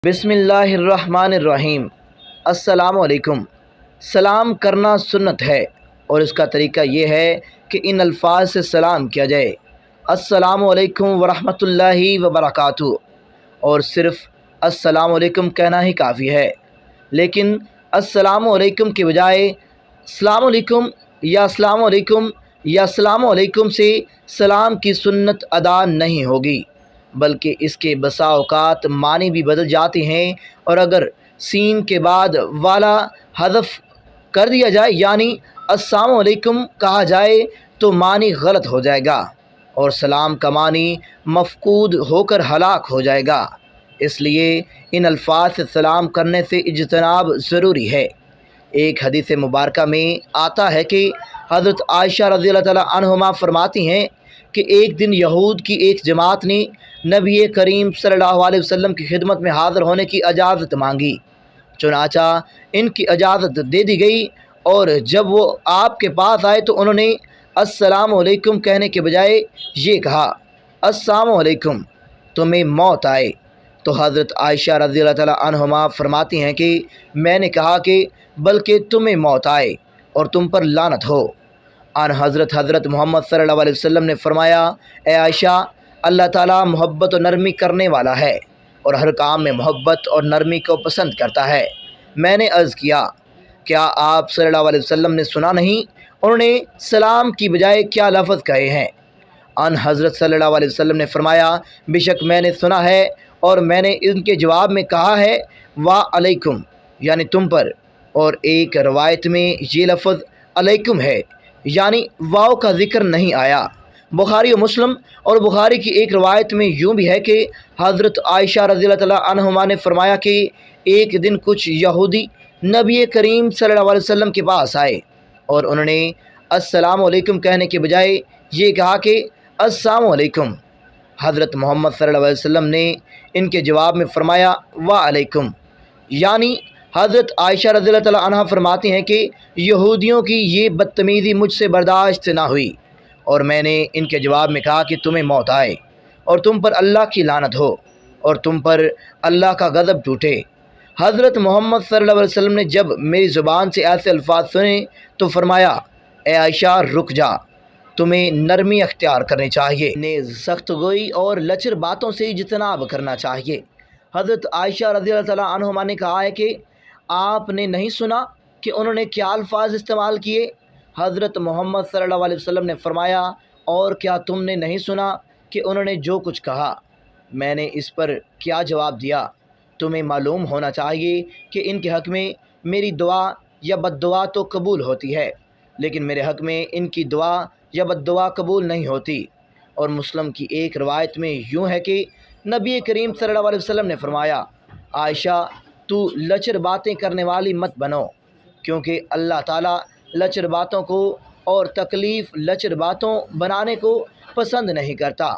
بسم اللہ الرحمن الرحیم۔ السلام علیکم۔ سلام کرنا سنت ہے اور اس کا طریقہ یہ ہے کہ ان الفاظ سے سلام کیا جائے: السلام علیکم ورحمۃ اللہ وبرکاتہ، اور صرف السلام علیکم کہنا ہی کافی ہے۔ لیکن السلام علیکم کے بجائے السلام علیکم یا السلام علیکم یا السلام علیکم سے سلام کی سنت ادا نہیں ہوگی، بلکہ اس کے بسا اوقات معنی بھی بدل جاتے ہیں، اور اگر سین کے بعد والا حذف کر دیا جائے یعنی السلام علیکم کہا جائے تو معنی غلط ہو جائے گا اور سلام کا معنی مفقود ہو کر ہلاک ہو جائے گا۔ اس لیے ان الفاظ سے سلام کرنے سے اجتناب ضروری ہے۔ ایک حدیث مبارکہ میں آتا ہے کہ حضرت عائشہ رضی اللہ تعالیٰ عنہما فرماتی ہیں کہ ایک دن یہود کی ایک جماعت نے نبی کریم صلی اللہ علیہ وسلم کی خدمت میں حاضر ہونے کی اجازت مانگی، چنانچہ ان کی اجازت دے دی گئی، اور جب وہ آپ کے پاس آئے تو انہوں نے السلام علیکم کہنے کے بجائے یہ کہا: السلام علیکم، تمہیں موت آئے۔ تو حضرت عائشہ رضی اللہ تعالیٰ عنہما فرماتی ہیں کہ میں نے کہا کہ بلکہ تمہیں موت آئے اور تم پر لعنت ہو۔ ان حضرت محمد صلی اللہ علیہ وسلم نے فرمایا: اے عائشہ، اللہ تعالیٰ محبت و نرمی کرنے والا ہے اور ہر کام میں محبت اور نرمی کو پسند کرتا ہے۔ میں نے عرض کیا: کیا آپ صلی اللہ علیہ وسلم نے سنا نہیں انہوں نے سلام کی بجائے کیا لفظ کہے ہیں؟ ان حضرت صلی اللہ علیہ وسلم نے فرمایا: بے شک میں نے سنا ہے، اور میں نے ان کے جواب میں کہا ہے وعلیکم، یعنی تم پر، اور ایک روایت میں یہ لفظ علیکم ہے، یعنی واو کا ذکر نہیں آیا۔ بخاری و مسلم اور بخاری کی ایک روایت میں یوں بھی ہے کہ حضرت عائشہ رضی اللہ تعالیٰ عنہما نے فرمایا کہ ایک دن کچھ یہودی نبی کریم صلی اللہ علیہ وسلم کے پاس آئے اور انہوں نے السلام علیکم کہنے کے بجائے یہ کہا کہ السلام علیکم۔ حضرت محمد صلی اللہ علیہ وسلم نے ان کے جواب میں فرمایا وعلیکم، یعنی حضرت عائشہ رضی اللہ تعالیٰ عنہ فرماتی ہیں کہ یہودیوں کی یہ بدتمیزی مجھ سے برداشت نہ ہوئی، اور میں نے ان کے جواب میں کہا کہ تمہیں موت آئے اور تم پر اللہ کی لعنت ہو اور تم پر اللہ کا غضب ٹوٹے۔ حضرت محمد صلی اللہ علیہ وسلم نے جب میری زبان سے ایسے الفاظ سنے تو فرمایا: اے عائشہ، رک جا، تمہیں نرمی اختیار کرنی چاہیے، انہیں سخت گوئی اور لچر باتوں سے اجتناب کرنا چاہیے۔ حضرت عائشہ رضی اللہ تعالیٰ عنہما نے کہا ہے کہ آپ نے نہیں سنا کہ انہوں نے کیا الفاظ استعمال کیے؟ حضرت محمد صلی اللہ علیہ وسلم نے فرمایا: اور کیا تم نے نہیں سنا کہ انہوں نے جو کچھ کہا؟ میں نے اس پر کیا جواب دیا؟ تمہیں معلوم ہونا چاہیے کہ ان کے حق میں میری دعا یا بد دعا تو قبول ہوتی ہے، لیکن میرے حق میں ان کی دعا یا بد دعا قبول نہیں ہوتی۔ اور مسلم کی ایک روایت میں یوں ہے کہ نبی کریم صلی اللہ علیہ وسلم نے فرمایا: عائشہ، تو لچر باتیں کرنے والی مت بنو، کیونکہ اللہ تعالیٰ لچر باتوں کو اور تکلیف لچر باتوں بنانے کو پسند نہیں کرتا۔